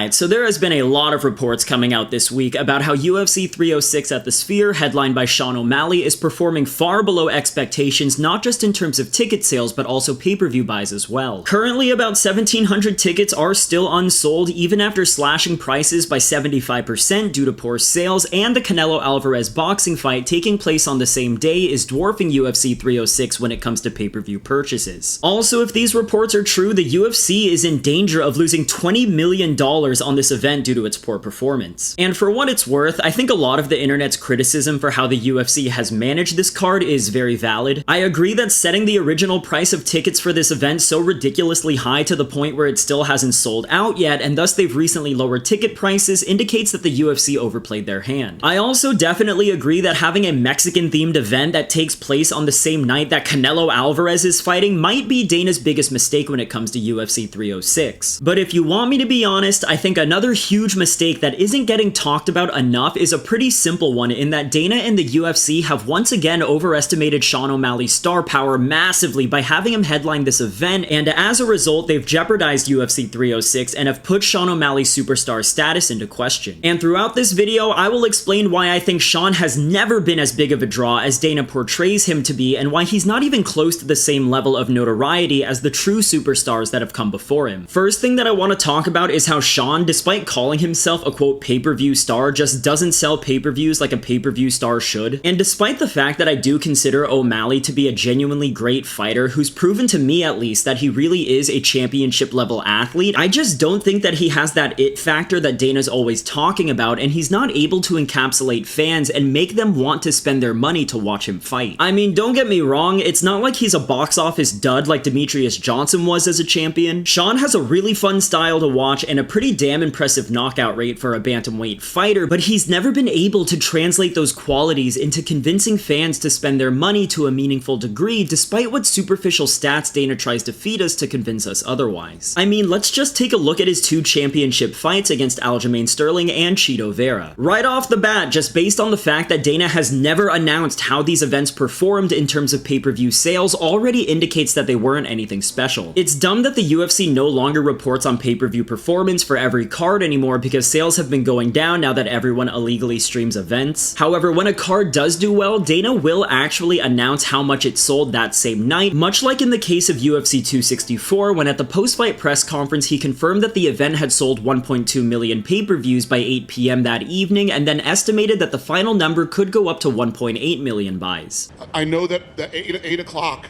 Alright, so there has been a lot of reports coming out this week about how UFC 306 at the Sphere, headlined by Sean O'Malley, is performing far below expectations, not just in terms of ticket sales, but also pay-per-view buys as well. Currently, about 1,700 tickets are still unsold, even after slashing prices by 75% due to poor sales, and the Canelo-Alvarez boxing fight taking place on the same day is dwarfing UFC 306 when it comes to pay-per-view purchases. Also, if these reports are true, the UFC is in danger of losing $20 million on this event due to its poor performance. And for what it's worth, I think a lot of the internet's criticism for how the UFC has managed this card is very valid. I agree that setting the original price of tickets for this event so ridiculously high to the point where it still hasn't sold out yet, and thus they've recently lowered ticket prices, indicates that the UFC overplayed their hand. I also definitely agree that having a Mexican-themed event that takes place on the same night that Canelo Alvarez is fighting might be Dana's biggest mistake when it comes to UFC 306. But if you want me to be honest, I think another huge mistake that isn't getting talked about enough is a pretty simple one, in that Dana and the UFC have once again overestimated Sean O'Malley's star power massively by having him headline this event, and as a result they've jeopardized UFC 306 and have put Sean O'Malley's superstar status into question. And throughout this video, I will explain why I think Sean has never been as big of a draw as Dana portrays him to be, and why he's not even close to the same level of notoriety as the true superstars that have come before him. First thing that I want to talk about is how Sean, despite calling himself a quote pay-per-view star, just doesn't sell pay-per-views like a pay-per-view star should. And despite the fact that I do consider O'Malley to be a genuinely great fighter who's proven to me at least that he really is a championship level athlete, I just don't think that he has that it factor that Dana's always talking about, and he's not able to encapsulate fans and make them want to spend their money to watch him fight. I mean, don't get me wrong, it's not like he's a box office dud like Demetrius Johnson was as a champion. Sean has a really fun style to watch and a pretty damn impressive knockout rate for a bantamweight fighter, but he's never been able to translate those qualities into convincing fans to spend their money to a meaningful degree, despite what superficial stats Dana tries to feed us to convince us otherwise. I mean, let's just take a look at his two championship fights against Aljamain Sterling and Chito Vera. Right off the bat, just based on the fact that Dana has never announced how these events performed in terms of pay-per-view sales already indicates that they weren't anything special. It's dumb that the UFC no longer reports on pay-per-view performance for every card anymore because sales have been going down now that everyone illegally streams events. However, when a card does do well, Dana will actually announce how much it sold that same night, much like in the case of UFC 264, when at the post-fight press conference he confirmed that the event had sold 1.2 million pay-per-views by 8 p.m. that evening, and then estimated that the final number could go up to 1.8 million buys. I know that at 8 o'clock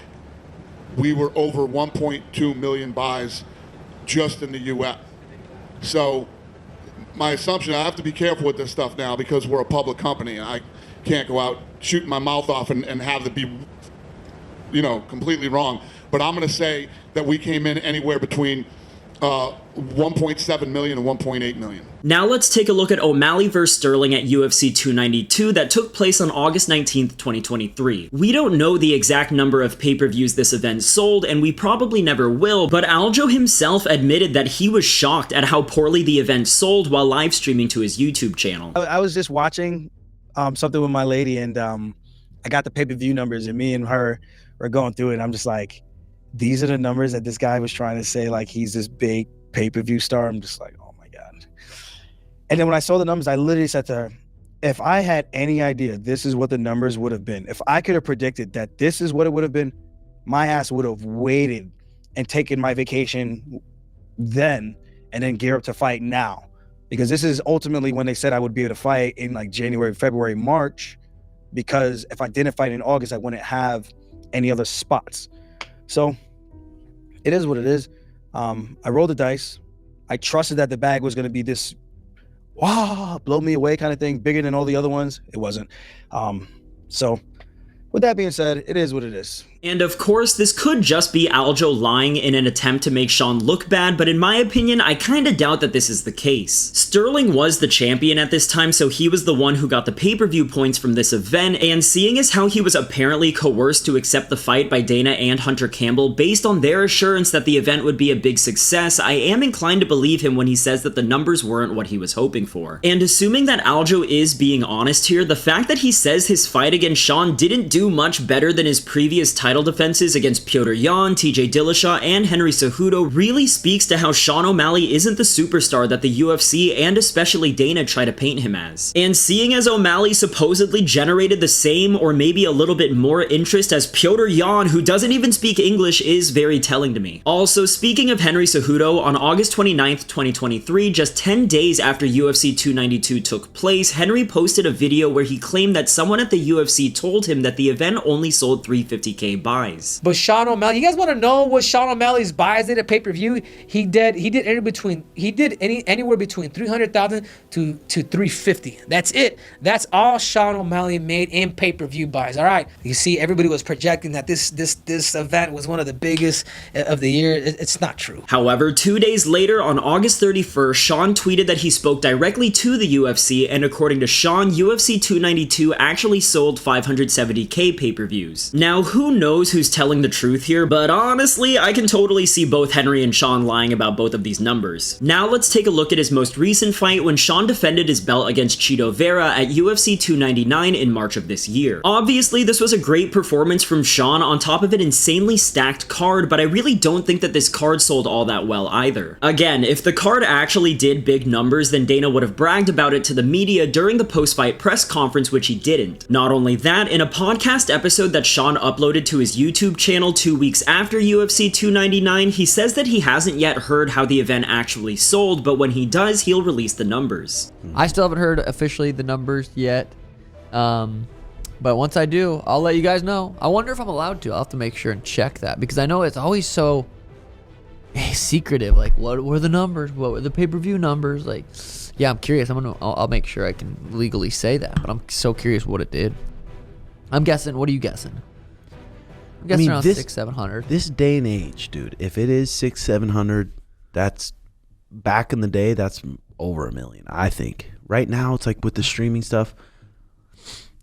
we were over 1.2 million buys just in the US. So my assumption, I have to be careful with this stuff now because we're a public company and I can't go out shooting my mouth off and have it be, completely wrong. But I'm going to say that we came in anywhere between 1.7 million and 1.8 million. Now let's take a look at O'Malley vs. Sterling at UFC 292 that took place on August 19th, 2023. We don't know the exact number of pay-per-views this event sold, and we probably never will, but Aljo himself admitted that he was shocked at how poorly the event sold while live streaming to his YouTube channel. I was just watching something with my lady, and I got the pay-per-view numbers, and me and her were going through it, and I'm just like, these are the numbers that this guy was trying to say, like he's this big pay-per-view star. I'm just like, oh my God. And then when I saw the numbers, I literally said to her, if I had any idea this is what the numbers would have been, if I could have predicted that this is what it would have been, my ass would have waited and taken my vacation then and then gear up to fight now. Because this is ultimately when they said I would be able to fight in like January, February, March, because if I didn't fight in August, I wouldn't have any other spots. So it is what it is. I rolled the dice. I trusted that the bag was going to be this, wow, blow me away kind of thing, bigger than all the other ones. It wasn't. So with that being said, it is what it is. And of course, this could just be Aljo lying in an attempt to make Sean look bad, but in my opinion, I kinda doubt that this is the case. Sterling was the champion at this time, so he was the one who got the pay-per-view points from this event, and seeing as how he was apparently coerced to accept the fight by Dana and Hunter Campbell based on their assurance that the event would be a big success, I am inclined to believe him when he says that the numbers weren't what he was hoping for. And assuming that Aljo is being honest here, the fact that he says his fight against Sean didn't do much better than his previous title title defenses against Petr Yan, TJ Dillashaw, and Henry Cejudo really speaks to how Sean O'Malley isn't the superstar that the UFC and especially Dana try to paint him as. And seeing as O'Malley supposedly generated the same or maybe a little bit more interest as Petr Yan, who doesn't even speak English, is very telling to me. Also, speaking of Henry Cejudo, on August 29th, 2023, just 10 days after UFC 292 took place, Henry posted a video where he claimed that someone at the UFC told him that the event only sold 350K buys. But Sean O'Malley, you guys want to know what Sean O'Malley's buys did at pay-per-view? He did anywhere between 300,000 to 350. That's it. That's all Sean O'Malley made in pay-per-view buys. All right. You see, everybody was projecting that this event was one of the biggest of the year. It's not true. However, 2 days later, on August 31st, Sean tweeted that he spoke directly to the UFC, and according to Sean, UFC 292 actually sold 570K pay-per-views. Now, who knows who's telling the truth here, but honestly, I can totally see both Henry and Sean lying about both of these numbers. Now let's take a look at his most recent fight when Sean defended his belt against Chito Vera at UFC 299 in March of this year. Obviously, this was a great performance from Sean on top of an insanely stacked card, but I really don't think that this card sold all that well either. Again, if the card actually did big numbers, then Dana would have bragged about it to the media during the post-fight press conference, which he didn't. Not only that, in a podcast episode that Sean uploaded to his YouTube channel 2 weeks after UFC 299, he says that he hasn't yet heard how the event actually sold, but when he does, he'll release the numbers. I still haven't heard officially the numbers yet, but once I do, I'll let you guys know. I wonder if I'm allowed to. I'll have to make sure and check that, because I know it's always so secretive. Like, what were the numbers? What were the pay-per-view numbers? Like, yeah, I'm curious. I'll make sure I can legally say that, but I'm so curious what it did. I'm guessing. What are you guessing? I'm guessing around 600-700. This day and age, dude, if it is 600-700, that's back in the day. That's over $1 million, I think. Right now, it's like with the streaming stuff.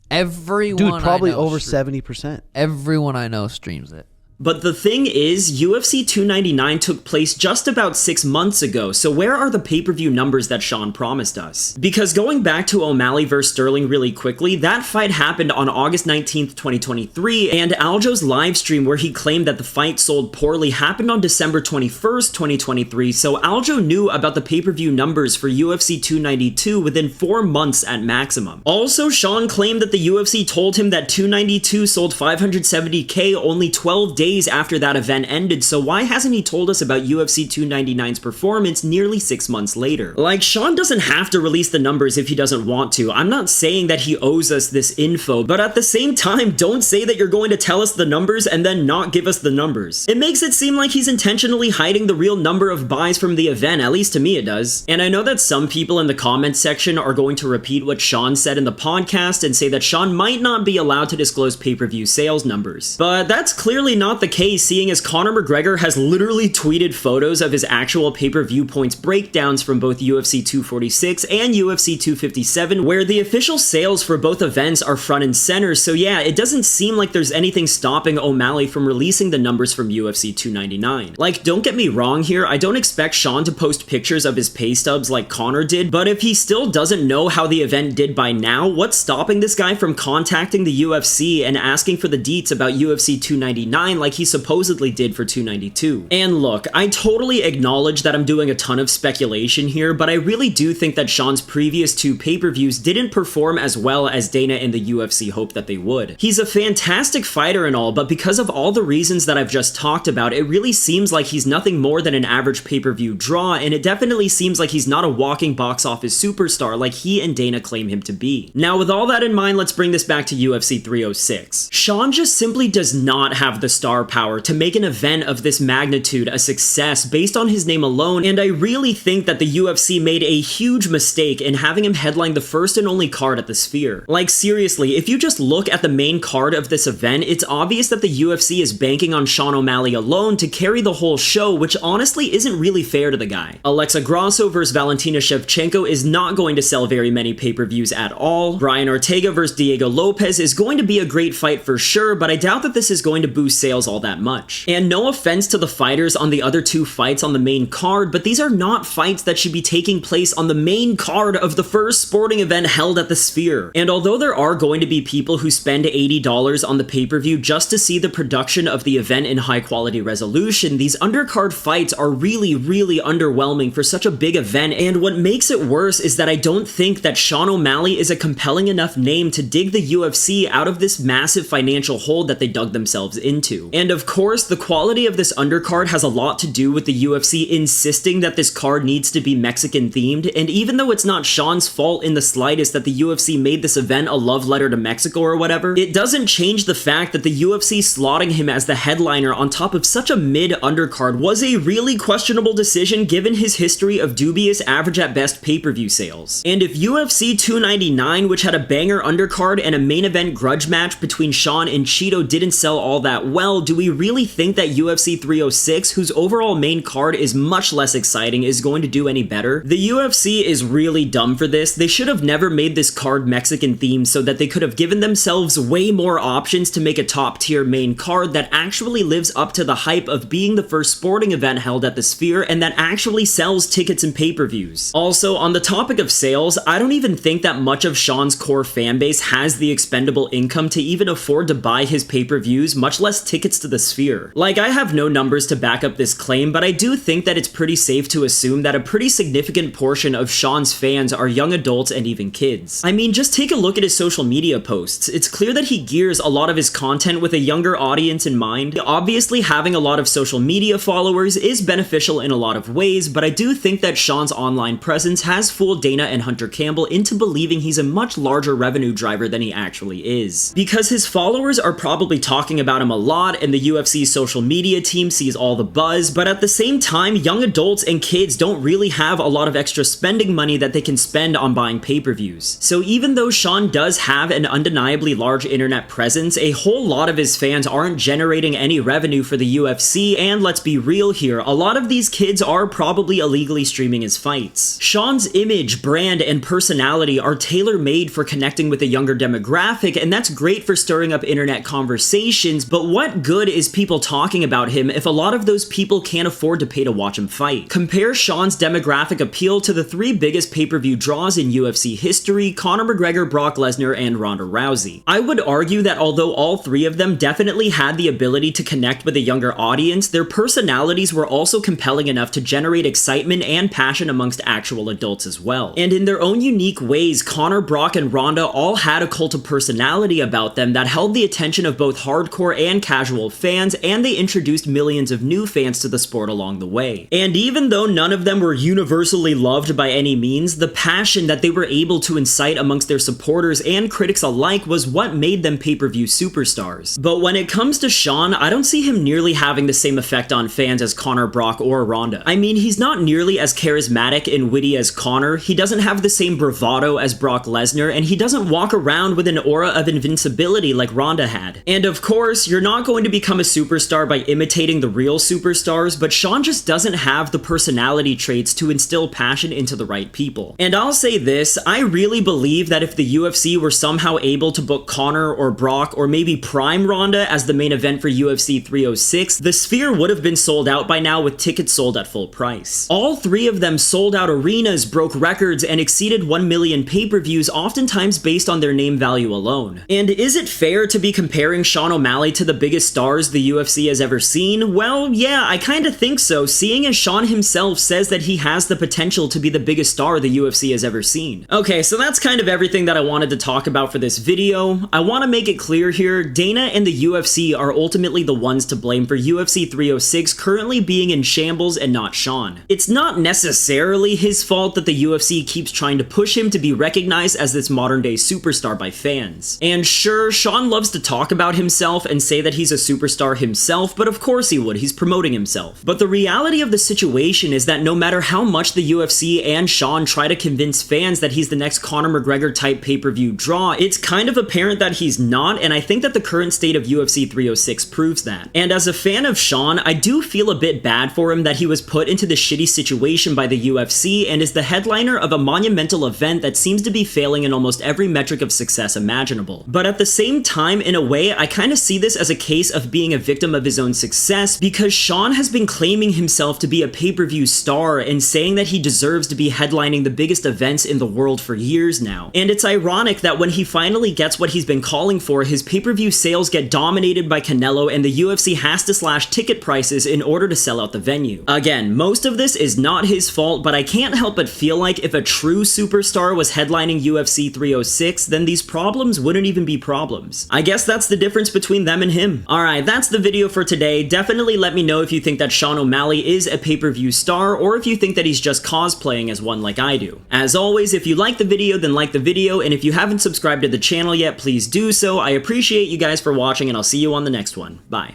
Everyone, dude, probably I know over 70%. Everyone I know streams it. But the thing is, UFC 299 took place just about 6 months ago, so where are the pay-per-view numbers that Sean promised us? Because going back to O'Malley vs. Sterling really quickly, that fight happened on August 19th, 2023, and Aljo's livestream where he claimed that the fight sold poorly happened on December 21st, 2023, so Aljo knew about the pay-per-view numbers for UFC 292 within 4 months at maximum. Also, Sean claimed that the UFC told him that 292 sold 570K only 12 days after that event ended, so why hasn't he told us about UFC 299's performance nearly 6 months later? Like, Sean doesn't have to release the numbers if he doesn't want to. I'm not saying that he owes us this info, but at the same time, don't say that you're going to tell us the numbers and then not give us the numbers. It makes it seem like he's intentionally hiding the real number of buys from the event, at least to me it does. And I know that some people in the comments section are going to repeat what Sean said in the podcast and say that Sean might not be allowed to disclose pay-per-view sales numbers. But that's clearly not the case, seeing as Conor McGregor has literally tweeted photos of his actual pay-per-view points breakdowns from both UFC 246 and UFC 257, where the official sales for both events are front and center, so yeah, it doesn't seem like there's anything stopping O'Malley from releasing the numbers from UFC 299. Like, don't get me wrong here, I don't expect Sean to post pictures of his pay stubs like Conor did, but if he still doesn't know how the event did by now, what's stopping this guy from contacting the UFC and asking for the deets about UFC 299 like he supposedly did for 292. And look, I totally acknowledge that I'm doing a ton of speculation here, but I really do think that Sean's previous 2 pay-per-views didn't perform as well as Dana and the UFC hoped that they would. He's a fantastic fighter and all, but because of all the reasons that I've just talked about, it really seems like he's nothing more than an average pay-per-view draw, and it definitely seems like he's not a walking box office superstar like he and Dana claim him to be. Now, with all that in mind, let's bring this back to UFC 306. Sean just simply does not have the star power to make an event of this magnitude a success based on his name alone, and I really think that the UFC made a huge mistake in having him headline the first and only card at the Sphere. Like, seriously, if you just look at the main card of this event, it's obvious that the UFC is banking on Sean O'Malley alone to carry the whole show, which honestly isn't really fair to the guy. Alexa Grasso vs. Valentina Shevchenko is not going to sell very many pay-per-views at all. Brian Ortega vs. Diego Lopez is going to be a great fight for sure, but I doubt that this is going to boost sales sales all that much. And no offense to the fighters on the other 2 fights on the main card, but these are not fights that should be taking place on the main card of the first sporting event held at the Sphere. And although there are going to be people who spend $80 on the pay-per-view just to see the production of the event in high quality resolution, these undercard fights are really underwhelming for such a big event, and what makes it worse is that I don't think that Sean O'Malley is a compelling enough name to dig the UFC out of this massive financial hole that they dug themselves into. And of course, the quality of this undercard has a lot to do with the UFC insisting that this card needs to be Mexican themed, and even though it's not Sean's fault in the slightest that the UFC made this event a love letter to Mexico or whatever, it doesn't change the fact that the UFC slotting him as the headliner on top of such a mid undercard was a really questionable decision given his history of dubious average at best pay-per-view sales. And if UFC 299, which had a banger undercard and a main event grudge match between Sean and Cheeto, didn't sell all that well, do we really think that UFC 306, whose overall main card is much less exciting, is going to do any better? The UFC is really dumb for this. They should have never made this card Mexican themed so that they could have given themselves way more options to make a top tier main card that actually lives up to the hype of being the first sporting event held at the Sphere and that actually sells tickets and pay-per-views. Also, on the topic of sales, I don't even think that much of Sean's core fanbase has the expendable income to even afford to buy his pay-per-views, much less tickets to the Sphere. Like, I have no numbers to back up this claim, but I do think that it's pretty safe to assume that a pretty significant portion of Sean's fans are young adults and even kids. I mean, just take a look at his social media posts. It's clear that he gears a lot of his content with a younger audience in mind. Obviously, having a lot of social media followers is beneficial in a lot of ways, but I do think that Sean's online presence has fooled Dana and Hunter Campbell into believing he's a much larger revenue driver than he actually is. Because his followers are probably talking about him a lot, and the UFC social media team sees all the buzz, but at the same time, young adults and kids don't really have a lot of extra spending money that they can spend on buying pay-per-views. So even though Sean does have an undeniably large internet presence, a whole lot of his fans aren't generating any revenue for the UFC, and let's be real here, a lot of these kids are probably illegally streaming his fights. Sean's image, brand, and personality are tailor-made for connecting with a younger demographic, and that's great for stirring up internet conversations, but what good is people talking about him if a lot of those people can't afford to pay to watch him fight? Compare Sean's demographic appeal to the 3 biggest pay-per-view draws in UFC history: Conor McGregor, Brock Lesnar, and Ronda Rousey. I would argue that although all 3 of them definitely had the ability to connect with a younger audience, their personalities were also compelling enough to generate excitement and passion amongst actual adults as well. And in their own unique ways, Conor, Brock, and Ronda all had a cult of personality about them that held the attention of both hardcore and casual fans, and they introduced millions of new fans to the sport along the way. And even though none of them were universally loved by any means, the passion that they were able to incite amongst their supporters and critics alike was what made them pay-per-view superstars. But when it comes to Sean, I don't see him nearly having the same effect on fans as Conor, Brock, or Ronda. I mean, he's not nearly as charismatic and witty as Conor, he doesn't have the same bravado as Brock Lesnar, and he doesn't walk around with an aura of invincibility like Ronda had. And of course, you're not going to become a superstar by imitating the real superstars, but Sean just doesn't have the personality traits to instill passion into the right people. And I'll say this, I really believe that if the UFC were somehow able to book Conor or Brock or maybe prime Ronda as the main event for UFC 306, the Sphere would have been sold out by now with tickets sold at full price. All 3 of them sold out arenas, broke records, and exceeded 1 million pay-per-views, oftentimes based on their name value alone. And is it fair to be comparing Sean O'Malley to the biggest stars the UFC has ever seen? Well, yeah, I kinda think so, seeing as Sean himself says that he has the potential to be the biggest star the UFC has ever seen. Okay, so that's kind of everything that I wanted to talk about for this video. I want to make it clear here, Dana and the UFC are ultimately the ones to blame for UFC 306 currently being in shambles and not Sean. It's not necessarily his fault that the UFC keeps trying to push him to be recognized as this modern day superstar by fans. And sure, Sean loves to talk about himself and say that he's a superstar himself, but of course he would, he's promoting himself. But the reality of the situation is that no matter how much the UFC and Sean try to convince fans that he's the next Conor McGregor type pay-per-view draw, it's kind of apparent that he's not, and I think that the current state of UFC 306 proves that. And as a fan of Sean, I do feel a bit bad for him that he was put into this shitty situation by the UFC and is the headliner of a monumental event that seems to be failing in almost every metric of success imaginable. But at the same time, in a way, I kind of see this as a case of being a victim of his own success because Sean has been claiming himself to be a pay-per-view star and saying that he deserves to be headlining the biggest events in the world for years now. And it's ironic that when he finally gets what he's been calling for, his pay-per-view sales get dominated by Canelo and the UFC has to slash ticket prices in order to sell out the venue. Again, most of this is not his fault, but I can't help but feel like if a true superstar was headlining UFC 306, then these problems wouldn't even be problems. I guess that's the difference between them and him. Alright, that's the video for today. Definitely let me know if you think that Sean O'Malley is a pay-per-view star, or if you think that he's just cosplaying as one like I do. As always, if you like the video, then like the video, and if you haven't subscribed to the channel yet, please do so. I appreciate you guys for watching, and I'll see you on the next one. Bye.